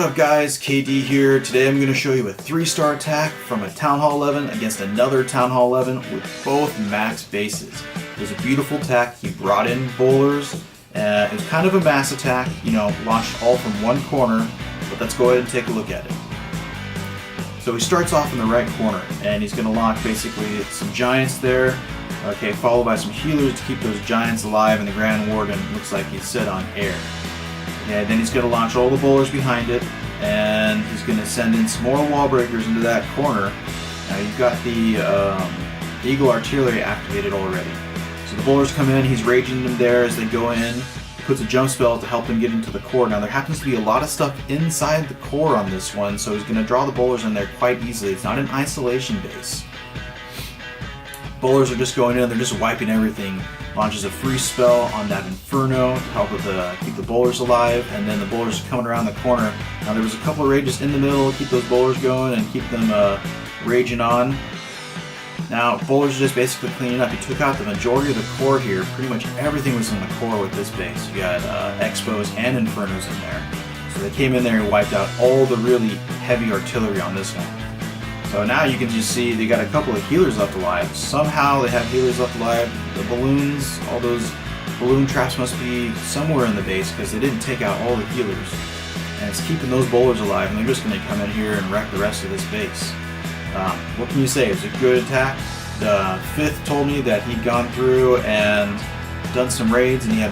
up guys, KD here. Today I'm going to show you a 3-star attack from a Town Hall 11 against another Town Hall 11 with both max bases. It was a beautiful attack. He brought in bowlers. It was kind of a mass attack, launched all from one corner, but let's go ahead and take a look at it. So he starts off in the right corner and he's going to launch basically some giants there, okay, followed by some healers to keep those giants alive, and the Grand Warden looks like he's set on air. Okay, then he's going to launch all the bowlers behind it, and he's going to send in some more wall breakers into that corner. Now you've got the Eagle Artillery activated already. So the bowlers come in, he's raging them there as they go in. He puts a jump spell to help them get into the core. Now there happens to be a lot of stuff inside the core on this one, so he's going to draw the bowlers in there quite easily. It's not an isolation base. Bowlers are just going in, they're just wiping everything. Launches a free spell on that Inferno to help with keep the bowlers alive, and then the bowlers are coming around the corner. Now there was a couple of rages in the middle to keep those bowlers going and keep them raging on. Now bowlers are just basically cleaning up. He took out the majority of the core here. Pretty much everything was in the core with this base. You got Expos and Infernos in there. So they came in there and wiped out all the really heavy artillery on this one. So now you can just see they got a couple of healers left alive. Somehow they have healers left alive. The balloons, all those balloon traps must be somewhere in the base because they didn't take out all the healers. And it's keeping those bowlers alive, and they're just going to come in here and wreck the rest of this base. What can you say? It was a good attack. The th told me that he'd gone through and done some raids, and he had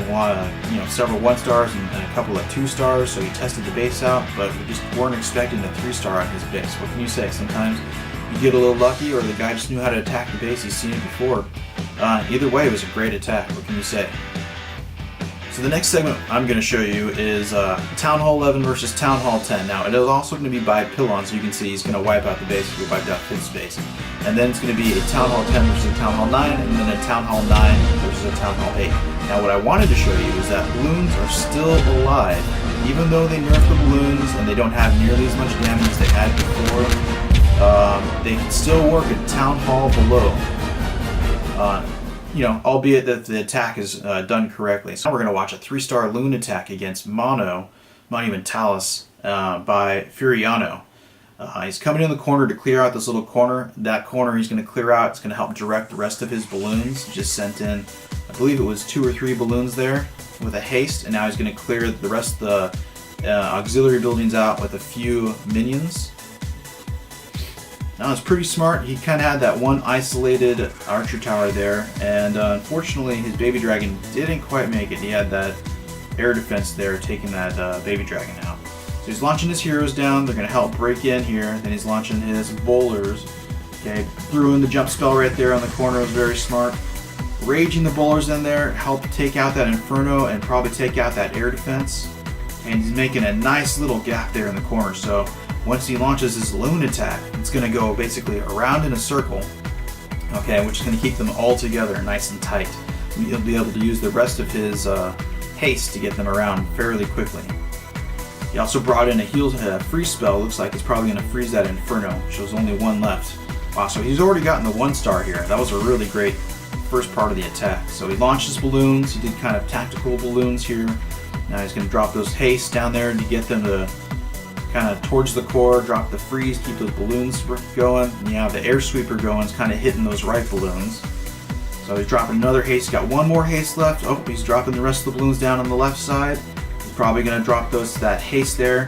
several 1-stars and a couple of 2-stars, so he tested the base out, but we just weren't expecting a 3-star on his base. What can you say? Sometimes you get a little lucky, or the guy just knew how to attack the base. He's seen it before. Either way, it was a great attack. What can you say? So the next segment I'm going to show you is Town Hall 11 versus Town Hall 10. Now it is also going to be by pylon, so you can see he's going to wipe out the base. He wiped out th base. And then it's going to be a Town Hall 10 versus a Town Hall 9, and then a Town Hall 9 versus a Town Hall 8. Now what I wanted to show you is that balloons are still alive. Even though they nerfed the balloons and they don't have nearly as much damage as they had before, they can still work at Town Hall below. Albeit that the attack is done correctly. So we're going to watch a 3-star loon attack against Monumentalis by Furiano. He's coming in the corner to clear out this little corner. That corner he's going to clear out. It's going to help direct the rest of his balloons. He just sent in, I believe it was 2 or 3 balloons there with a haste, and now he's going to clear the rest of the auxiliary buildings out with a few minions. Now it's pretty smart. He kind of had that one isolated archer tower there, and unfortunately his baby dragon didn't quite make it. He had that air defense there taking that baby dragon out. So he's launching his heroes down. They're going to help break in here. Then he's launching his bowlers. Okay, threw in the jump spell right there on the corner. It was very smart. Raging the bowlers in there, help take out that Inferno and probably take out that air defense. And he's making a nice little gap there in the corner. So once he launches his loon attack, it's going to go basically around in a circle, okay, which is going to keep them all together nice and tight. He'll be able to use the rest of his haste to get them around fairly quickly. He also brought in a freeze spell. Looks like it's probably going to freeze that Inferno. Shows only 1 left. Wow, so he's already gotten the 1-star here. That was a really great first part of the attack. So he launched his balloons. He did kind of tactical balloons here. Now he's going to drop those haste down there to get them to kind of towards the core, drop the freeze, keep those balloons going. And you have the air sweeper going, it's kind of hitting those right balloons. So he's dropping another haste. He's got 1 more haste left. Oh, he's dropping the rest of the balloons down on the left side. He's probably going to drop that haste there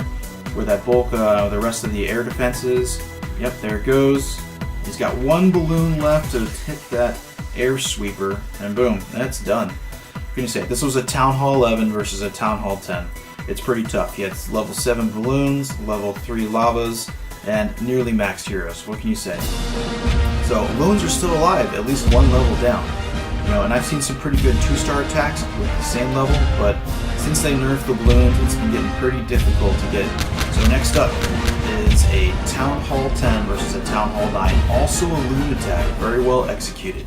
where that bulk, the rest of the air defenses. Yep, there it goes. He's got 1 balloon left to hit that air sweeper, and boom, that's done. What can you say? This was a Town Hall 11 versus a Town Hall 10. It's pretty tough. He has level 7 balloons, level 3 lavas, and nearly maxed heroes. What can you say? So balloons are still alive, at least 1 level down. And I've seen some pretty good 2-star attacks with the same level, but since they nerfed the balloons, it's been getting pretty difficult to get. So next up is a Town Hall 10 versus a Town Hall 9. Also a loon attack, very well executed.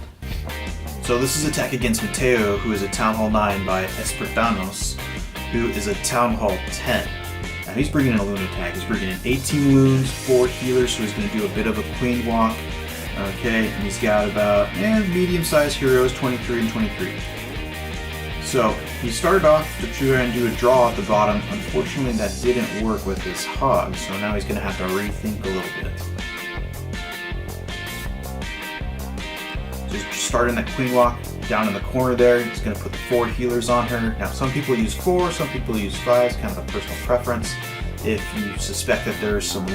So this is attack against Mateo, who is a Town Hall 9 by Espertanos, who is a Town Hall 10. Now he's bringing in a loon attack. He's bringing in 18 loons, 4 healers, so he's going to do a bit of a queen walk. Okay, and he's got about medium-sized heroes, 23 and 23. So he started off to try and do a draw at the bottom. Unfortunately, that didn't work with his Hogs, so now he's going to have to rethink a little bit. So he's starting that queen walk down in the corner there. He's going to put the 4 healers on her. Now, some people use 4, some people use 5. It's kind of a personal preference. If you suspect that there's some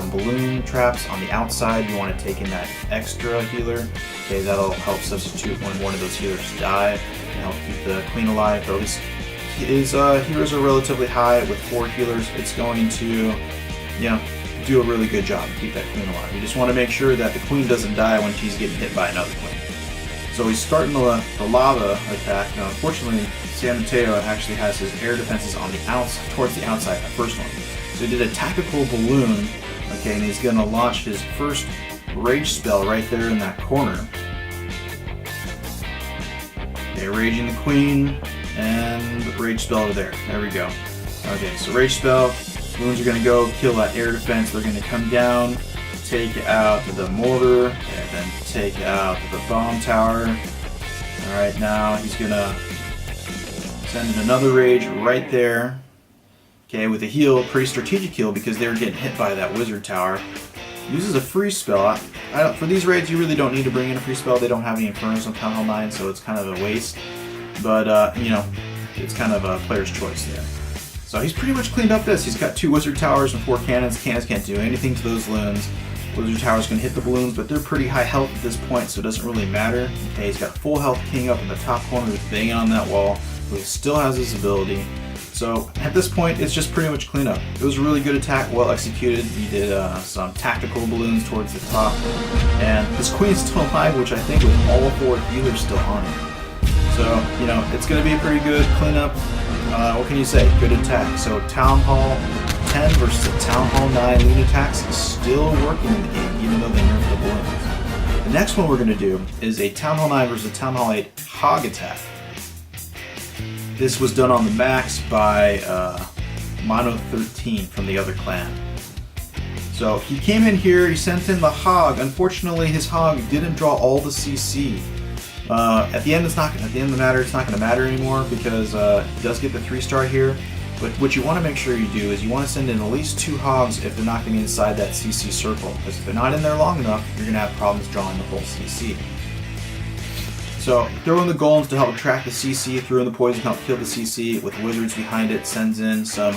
balloon traps on the outside, you want to take in that extra healer. Okay, that'll help substitute when one of those healers die and help keep the queen alive. But at least his healers are relatively high. With 4 healers, it's going to, do a really good job to keep that queen alive. You just want to make sure that the queen doesn't die when she's getting hit by another queen. So he's starting the lava attack. Now, unfortunately, San Mateo actually has his air defenses on the outside, towards the outside, that first one. So he did a tactical balloon, okay, and he's going to launch his first rage spell right there in that corner. Okay, raging the queen, and rage spell over there. There we go. Okay, so rage spell, loons are going to go kill that air defense. They're going to come down, take out the mortar, and then take out the bomb tower. Alright, now he's going to send in another rage right there. Okay, with a heal, pretty strategic heal because they were getting hit by that wizard tower. Uses a free spell. For these raids, you really don't need to bring in a free spell. They don't have any Infernos on Town Hall 9, so it's kind of a waste. But, it's kind of a player's choice there. So he's pretty much cleaned up this. He's got 2 wizard towers and 4 cannons. Cannons can't do anything to those loons. Wizard towers can hit the balloons, but they're pretty high health at this point, so it doesn't really matter. Okay, he's got full health king up in the top corner, just banging on that wall. But he still has his ability. So at this point, it's just pretty much clean up. It was a really good attack, well executed. He did some tactical balloons towards the top, and his queen's still alive, which I think with all 4 healers still on it. So it's going to be a pretty good cleanup. What can you say? Good attack. So Town Hall 10 versus the Town Hall 9 loon attacks is still working in the game, even though they nerfed the balloons. The next one we're going to do is a Town Hall 9 versus a Town Hall 8 Hog attack. This was done on the max by th13 from the other clan. So he came in here, he sent in the Hog. Unfortunately, his Hog didn't draw all the CC. At the end of the matter, it's not going to matter anymore because he does get the 3-star here. But what you want to make sure you do is you want to send in at least 2 Hogs if they're not going to be inside that CC circle. Because if they're not in there long enough, you're going to have problems drawing the full CC. So throw in the golems to help attract the CC, throw in the poison to help kill the CC. With wizards behind it, sends in some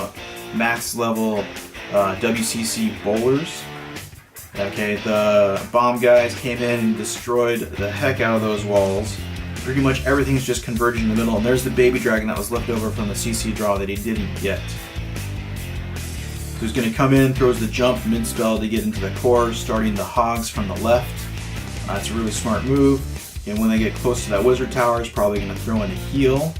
max level WCC bowlers. Okay, the bomb guys came in and destroyed the heck out of those walls. Pretty much everything's just converging in the middle, and there's the baby dragon that was left over from the CC draw that he didn't get. So he's going to come in, throws the jump mid-spell to get into the core, starting the Hogs from the left. It's a really smart move. And when they get close to that wizard tower, he's probably going to throw in a heal.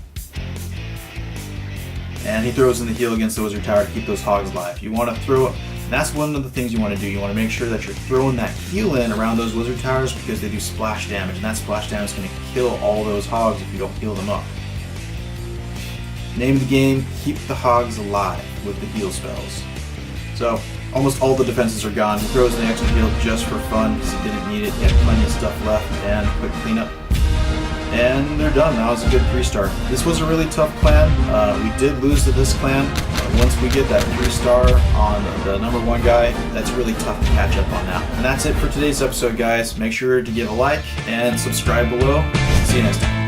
And he throws in the heal against the wizard tower to keep those Hogs alive. You want to throw it. That's one of the things you want to do. You want to make sure that you're throwing that heal in around those wizard towers because they do splash damage, and that splash damage is going to kill all those Hogs if you don't heal them up. Name of the game, keep the Hogs alive with the heal spells. So almost all the defenses are gone. He throws in the extra heal just for fun because he didn't need it. He had plenty of stuff left, and quick cleanup. And they're done. That was a good 3-star. This was a really tough clan. We did lose to this clan. Once we get that 3-star on the number 1 guy, that's really tough to catch up on now. And that's it for today's episode, guys. Make sure to give a like and subscribe below. See you next time.